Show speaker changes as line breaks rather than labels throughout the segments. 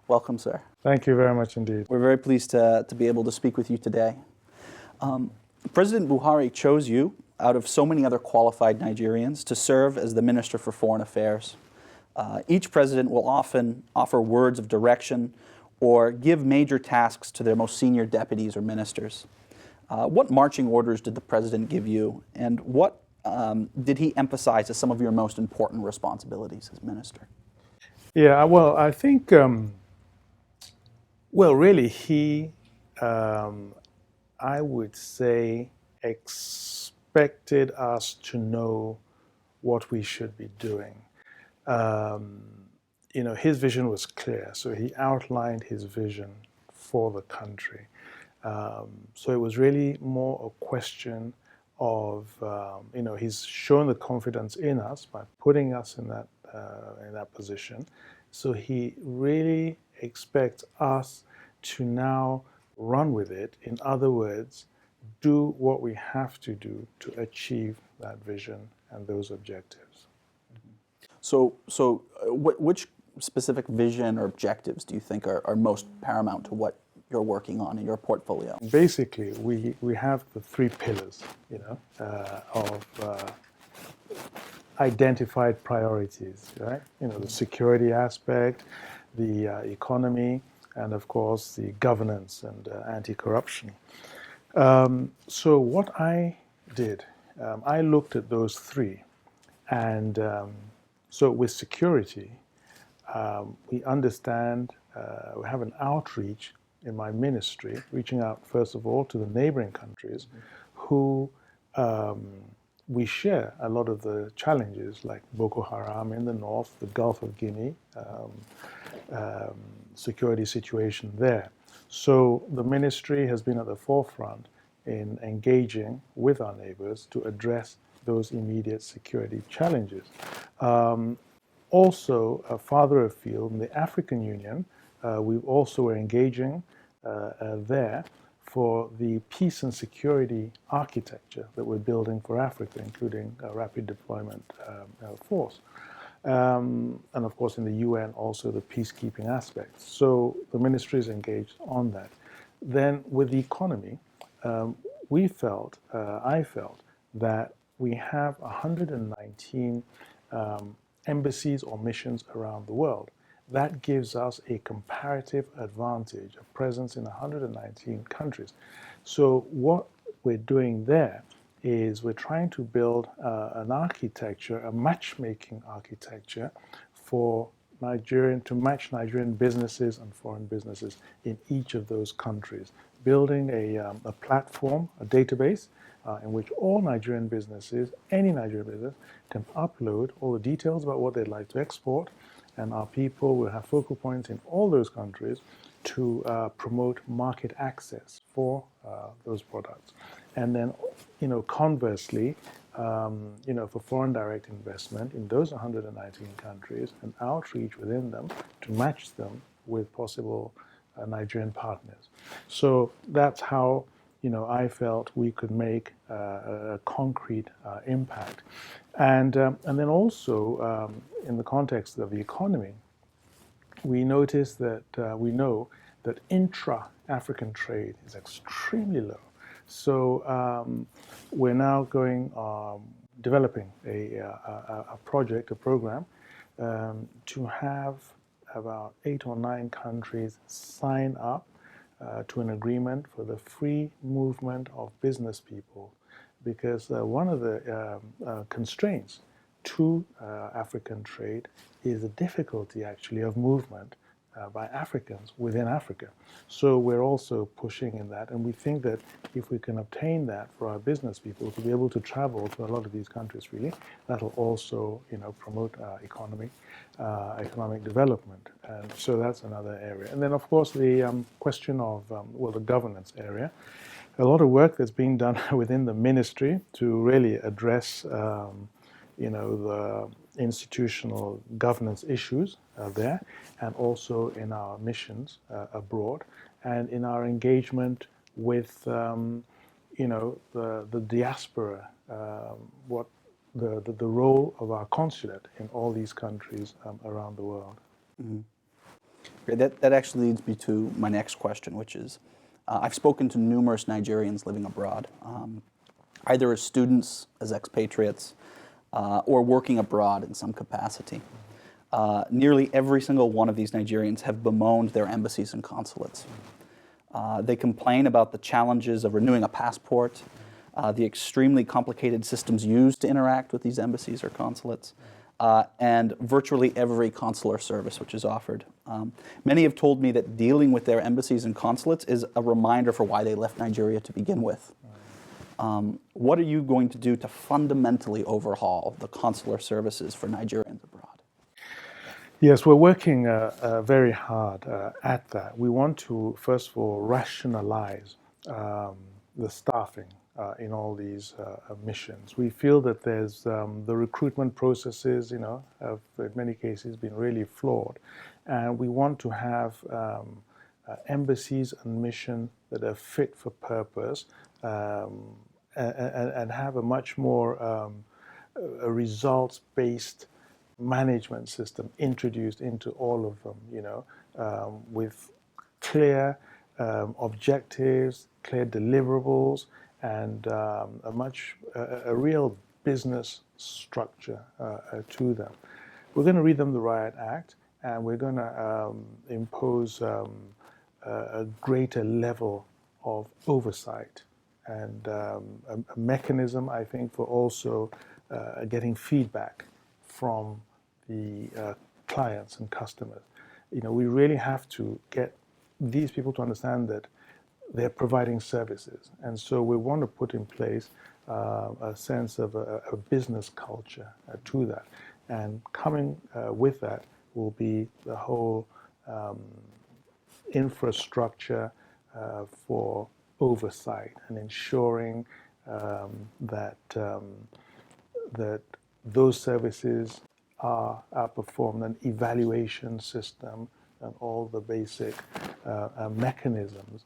Welcome, sir.
Thank you very much indeed.
We're very pleased to be able to speak with you today. President Buhari chose you, out of so many other qualified Nigerians, to serve as the Minister for Foreign Affairs. Each president will often offer words of direction or give major tasks to their most senior deputies or ministers. What marching orders did the president give you, and what did he emphasize as some of your most important responsibilities as minister?
Yeah, well, I think, really, he, I would say, expected us to know what we should be doing. His vision was clear, so he outlined his vision for the country. So it was really more a question of, he's shown the confidence in us by putting us in that position. So he really expects us to now run with it. In other words, do what we have to do to achieve that vision and those objectives.
So which specific vision or objectives do you think are most paramount to what you're working on in your portfolio?
Basically, we have the three pillars, of identified priorities, right? The security aspect, the economy, and of course the governance and anti-corruption. So what I did, I looked at those three, and so with security, we understand, we have an outreach in my ministry, reaching out first of all to the neighboring countries who we share a lot of the challenges, like Boko Haram in the north, the Gulf of Guinea, security situation there. So the ministry has been at the forefront in engaging with our neighbors to address those immediate security challenges. Also, farther afield, in the African Union, we also were engaging there for the peace and security architecture that we're building for Africa, including a rapid deployment force. And of course, in the UN, also the peacekeeping aspects. So the ministry is engaged on that. Then with the economy, I felt that we have 119 embassies or missions around the world. That gives us a comparative advantage, a presence in 119 countries. So what we're doing there is we're trying to build an architecture, a matchmaking architecture for to match Nigerian businesses and foreign businesses in each of those countries, building a platform, a database, in which all Nigerian businesses, any Nigerian business, can upload all the details about what they'd like to export, and our people will have focal points in all those countries to promote market access for those products. And then, conversely, for foreign direct investment in those 119 countries, and outreach within them to match them with possible Nigerian partners. So that's how I felt we could make a concrete impact. And then also, in the context of the economy, we notice that, we know that intra-African trade is extremely low. So we're now developing a project, a program, to have about 8 or 9 countries sign up to an agreement for the free movement of business people, because one of the constraints to African trade is the difficulty actually of movement by Africans within Africa. So we're also pushing in that, and we think that if we can obtain that for our business people to be able to travel to a lot of these countries freely, that'll also promote economic development. And so that's another area. And then of course the question of the governance area. A lot of work that's being done within the ministry to really address the institutional governance issues there, and also in our missions abroad, and in our engagement with the diaspora, the role of our consulate in all these countries around the world.
Mm-hmm. Great. That actually leads me to my next question, which is, I've spoken to numerous Nigerians living abroad, either as students, as expatriates, or working abroad in some capacity. Nearly every single one of these Nigerians have bemoaned their embassies and consulates. They complain about the challenges of renewing a passport, the extremely complicated systems used to interact with these embassies or consulates, and virtually every consular service which is offered. Many have told me that dealing with their embassies and consulates is a reminder for why they left Nigeria to begin with. What are you going to do to fundamentally overhaul the consular services for Nigerians abroad?
Yes, we're working very hard at that. We want to, first of all, rationalize the staffing in all these missions. We feel that there's the recruitment processes, have in many cases been really flawed. And we want to have embassies and mission that are fit for purpose and have a much more a results-based management system introduced into all of them, with clear objectives, clear deliverables, and a real business structure to them. We're going to read them the Riot Act, and we're going to impose a greater level of oversight and a mechanism, I think, for also getting feedback from the clients and customers. We really have to get these people to understand that they're providing services. And so we want to put in place a sense of a business culture to that. And coming with that will be the whole infrastructure for oversight and ensuring that those services are performed, an evaluation system, and all the basic mechanisms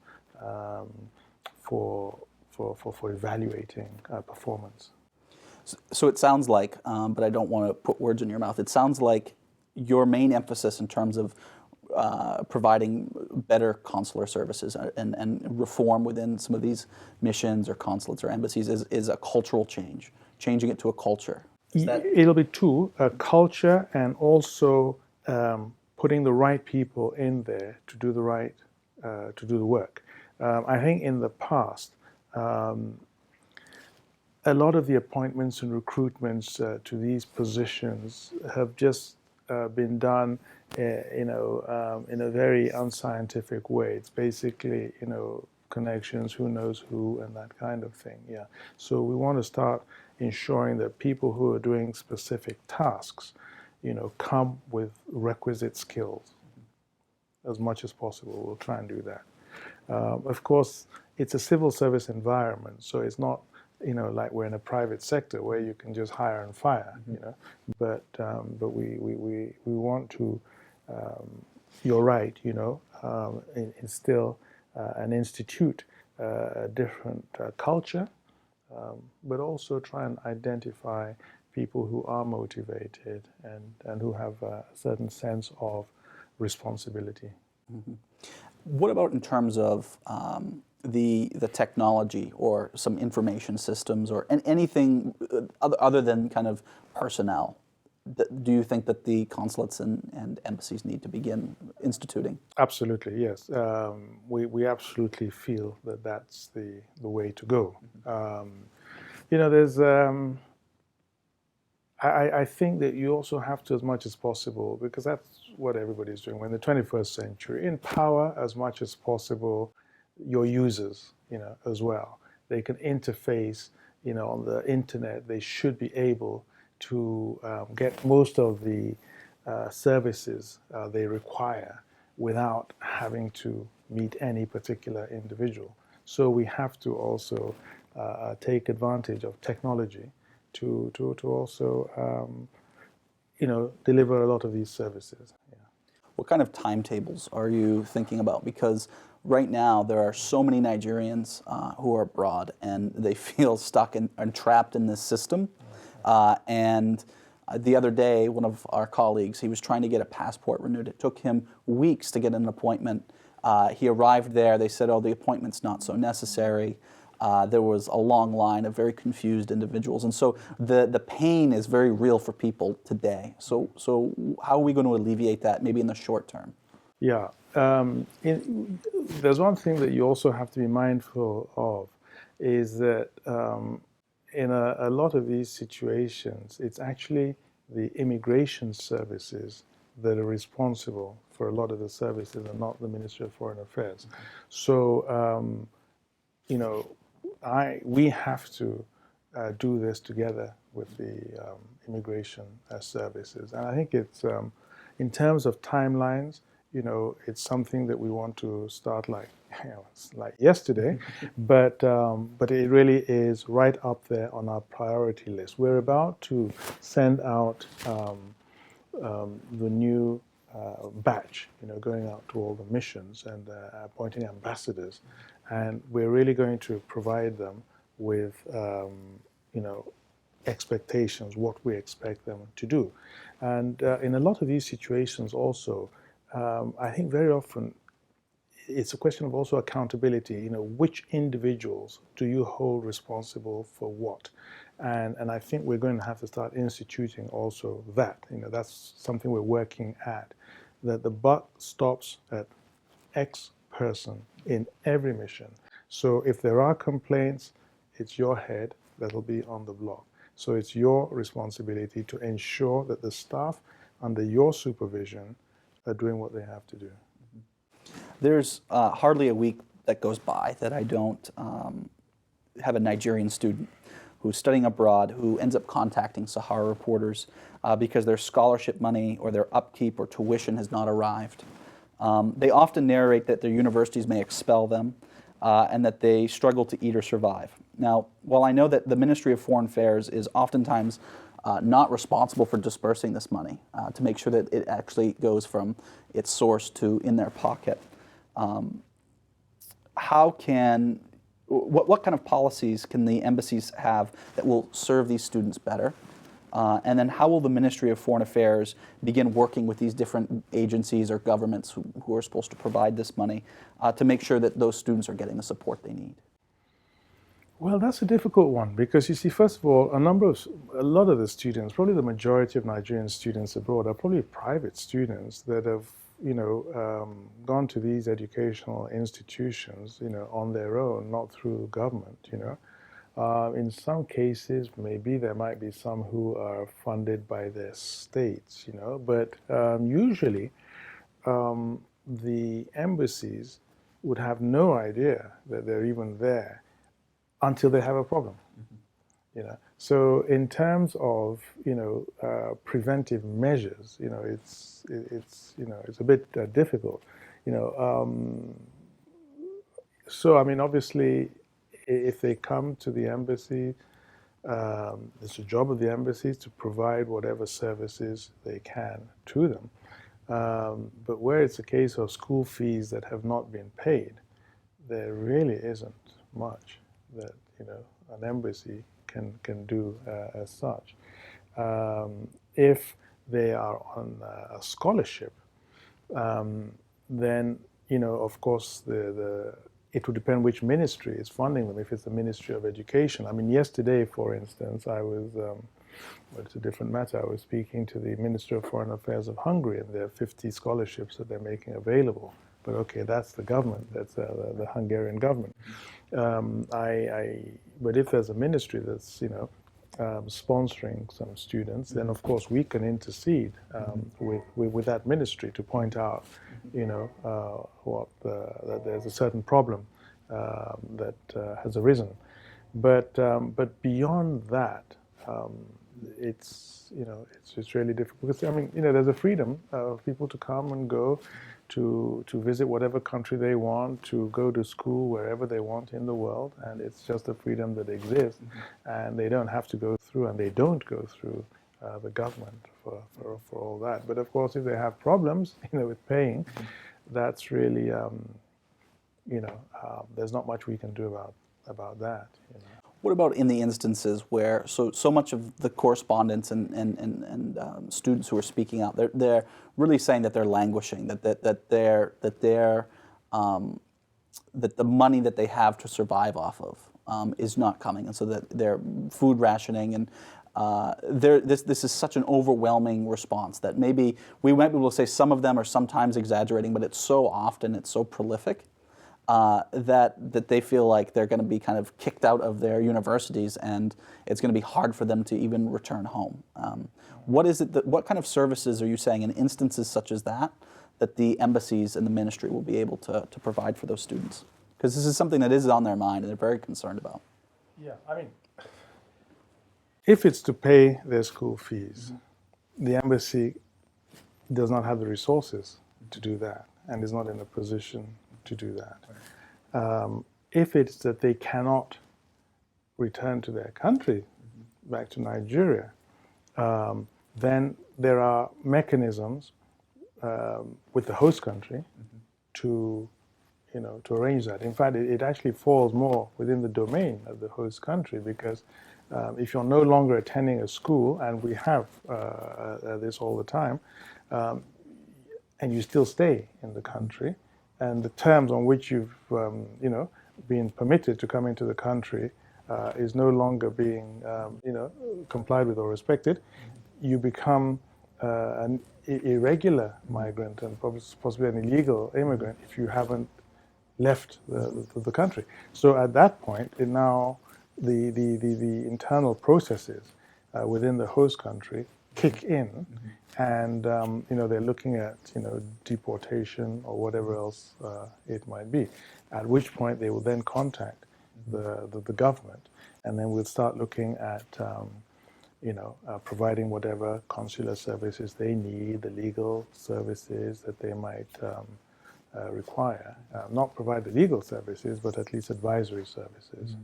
for evaluating performance.
So it sounds like, but I don't want to put words in your mouth, it sounds like your main emphasis in terms of providing better consular services and reform within some of these missions or consulates or embassies is a cultural change, changing it to a culture.
It'll be two, a culture and also putting the right people in there to do the work. I think in the past, a lot of the appointments and recruitments to these positions have just been done, in a very unscientific way. It's basically, connections, who knows who, and that kind of thing. Yeah. So we want to start ensuring that people who are doing specific tasks, come with requisite skills as much as possible. We'll try and do that. Of course, it's a civil service environment, so it's not, like we're in a private sector where you can just hire and fire. But we want to. You're right. Instill and institute a different culture, but also try and identify people who are motivated and who have a certain sense of responsibility.
Mm-hmm. What about in terms of the technology or some information systems or anything other than kind of personnel? Do you think that the consulates and embassies need to begin instituting? Absolutely,
yes. We absolutely feel that that's the way to go. There's I think that you also have to, as much as possible, because that's what everybody's doing. We're in the 21st century. Empower as much as possible your users, as well. They can interface, on the internet. They should be able to get most of the services they require without having to meet any particular individual. So we have to also take advantage of technology to also deliver a lot of these services. Yeah.
What kind of timetables are you thinking about? Because right now there are so many Nigerians who are abroad and they feel stuck and trapped in this system. And The other day, one of our colleagues, he was trying to get a passport renewed. It took him weeks to get an appointment. He arrived there. They said, oh, the appointment's not so necessary. There was a long line of very confused individuals. And so the pain is very real for people today. So how are we going to alleviate that, maybe in the short term?
Yeah. There's one thing that you also have to be mindful of, is that in a lot of these situations, it's actually the immigration services that are responsible for a lot of the services and not the Ministry of Foreign Affairs. So, you know, we have to do this together with the immigration services. And I think it's, in terms of timelines, you know, it's something that we want to start like, it's like yesterday, but it really is right up there on our priority list. We're about to send out the new batch, you know, going out to all the missions and appointing ambassadors, and we're really going to provide them with, you know, expectations, what we expect them to do. And in a lot of these situations also, I think very often it's a question of also accountability. You know, which individuals do you hold responsible for what? And I think we're going to have to start instituting also that. You know, that's something we're working at, that the buck stops at X person in every mission. So if there are complaints, it's your head that'll be on the block. So it's your responsibility to ensure that the staff under your supervision are doing what they have to do.
There's hardly a week that goes by that I don't have a Nigerian student who's studying abroad who ends up contacting Sahara reporters because their scholarship money or their upkeep or tuition has not arrived. They often narrate that their universities may expel them and that they struggle to eat or survive. Now, while I know that the Ministry of Foreign Affairs is oftentimes not responsible for dispersing this money to make sure that it actually goes from its source to in their pocket, what kind of policies can the embassies have that will serve these students better? And then how will the Ministry of Foreign Affairs begin working with these different agencies or governments who are supposed to provide this money to make sure that those students are getting the support they need?
Well, that's a difficult one because you see, first of all, a lot of the students, probably the majority of Nigerian students abroad, are probably private students that have, you know, gone to these educational institutions, you know, on their own, not through government, you know. In some cases, maybe there might be some who are funded by their states, you know, but usually the embassies would have no idea that they're even there until they have a problem, you know. So in terms of, you know, preventive measures, you know, it's you know, it's a bit difficult, you know. So I mean, obviously, if they come to the embassy, it's the job of the embassies to provide whatever services they can to them. But where it's a case of school fees that have not been paid, there really isn't much that, you know, an embassy can do as such. If they are on a scholarship, then, you know, of course, it would depend which ministry is funding them. If it's the Ministry of Education, I mean, yesterday, for instance, I was, well, it's a different matter. I was speaking to the Minister of Foreign Affairs of Hungary, and there are 50 scholarships that they're making available. But okay, that's the government, that's the Hungarian government. But if there's a ministry that's, you know, sponsoring some students, then of course we can intercede with that ministry to point out, you know, that there's a certain problem that has arisen. But beyond that, it's, you know, it's really difficult because, I mean, you know, there's a freedom of people to come and go, to visit whatever country they want, to go to school wherever they want in the world, and it's just a freedom that exists, and they don't have to go through, and they don't go through the government for all that. But of course, if they have problems, you know, with paying, that's really, you know, there's not much we can do about that. You know.
What about in the instances where so much of the correspondents and students who are speaking out, they're really saying that they're languishing, that the money that they have to survive off of is not coming, and so that they're food rationing, and this is such an overwhelming response that maybe we might be able to say some of them are sometimes exaggerating, but it's so often, it's so prolific that they feel like they're going to be kind of kicked out of their universities, and it's going to be hard for them to even return home. What is it what kind of services are you saying in instances such as that the embassies and the ministry will be able to provide for those students? Because this is something that is on their mind and they're very concerned about.
Yeah, I mean, if it's to pay their school fees, the embassy does not have the resources to do that and is not in a position to do that. If it's that they cannot return to their country, back to Nigeria, then there are mechanisms with the host country to arrange that. In fact, it actually falls more within the domain of the host country, because if you're no longer attending a school, and we have this all the time, and you still stay in the country, and the terms on which you've been permitted to come into the country is no longer being complied with or respected, you become an irregular migrant and possibly an illegal immigrant if you haven't left the country. So at that point, now the internal processes within the host country kick in, and they're looking at deportation or whatever else it might be. At which point they will then contact the government, and then we'll start looking at providing whatever consular services they need, the legal services that they might require. Not provide the legal services, but at least advisory services.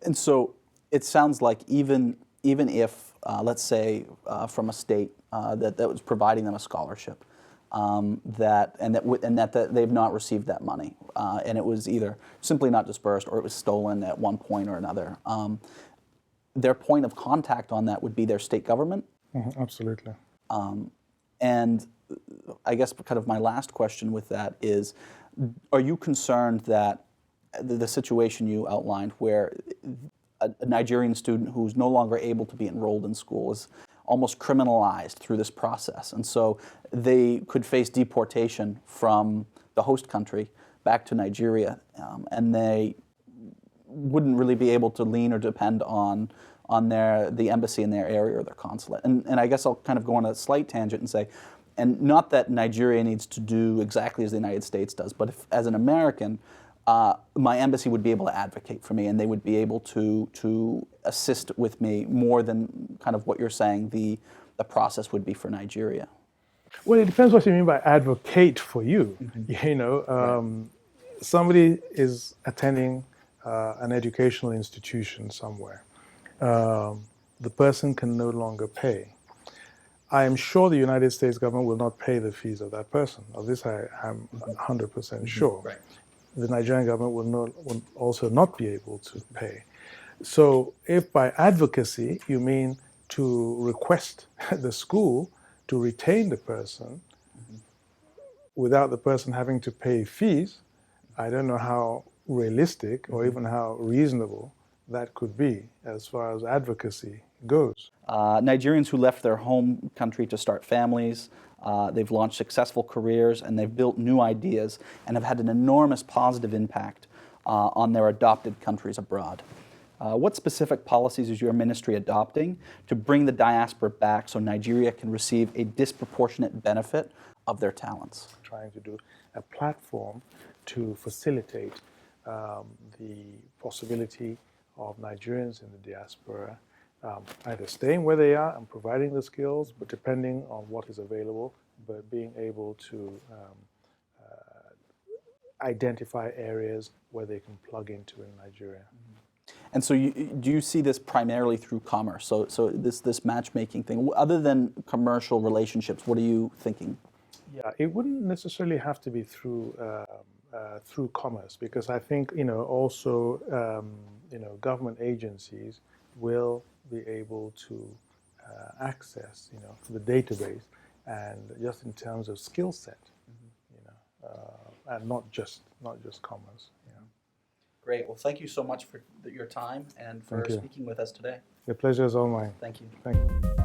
And so it sounds like even if, let's say, from a state that was providing them a scholarship, that they've not received that money, and it was either simply not dispersed or it was stolen at one point or another, their point of contact on that would be their state government?
Absolutely.
And I guess kind of my last question with that is, are you concerned that the situation you outlined, where a Nigerian student who's no longer able to be enrolled in school is almost criminalized through this process, and so they could face deportation from the host country back to Nigeria, and they wouldn't really be able to lean or depend on the embassy in their area or their consulate? And I guess I'll kind of go on a slight tangent and say, and not that Nigeria needs to do exactly as the United States does, but if, as an American, my embassy would be able to advocate for me, and they would be able to assist with me more than kind of what you're saying the process would be for Nigeria.
Well, it depends what you mean by advocate for you. Somebody is attending an educational institution somewhere. The person can no longer pay. I am sure the United States government will not pay the fees of that person. Of this I am 100% sure. Right. The Nigerian government will also not be able to pay. So if by advocacy you mean to request the school to retain the person without the person having to pay fees, I don't know how realistic or even how reasonable that could be as far as advocacy goes.
Nigerians who left their home country to start families, they've launched successful careers, and they've built new ideas and have had an enormous positive impact on their adopted countries abroad. What specific policies is your ministry adopting to bring the diaspora back so Nigeria can receive a disproportionate benefit of their talents?
Trying to do a platform to facilitate the possibility of Nigerians in the diaspora either staying where they are and providing the skills, but depending on what is available, but being able to identify areas where they can plug into in Nigeria.
And so do you see this primarily through commerce? So this matchmaking thing, other than commercial relationships, what are you thinking?
Yeah, it wouldn't necessarily have to be through commerce, because I think also government agencies will be able to access, the database, and just in terms of skill set, and not just commerce.
Great. Well, thank you so much for your time and for
Thank you.
speaking with us today.
The pleasure is all mine.
Thank you.
Thank you.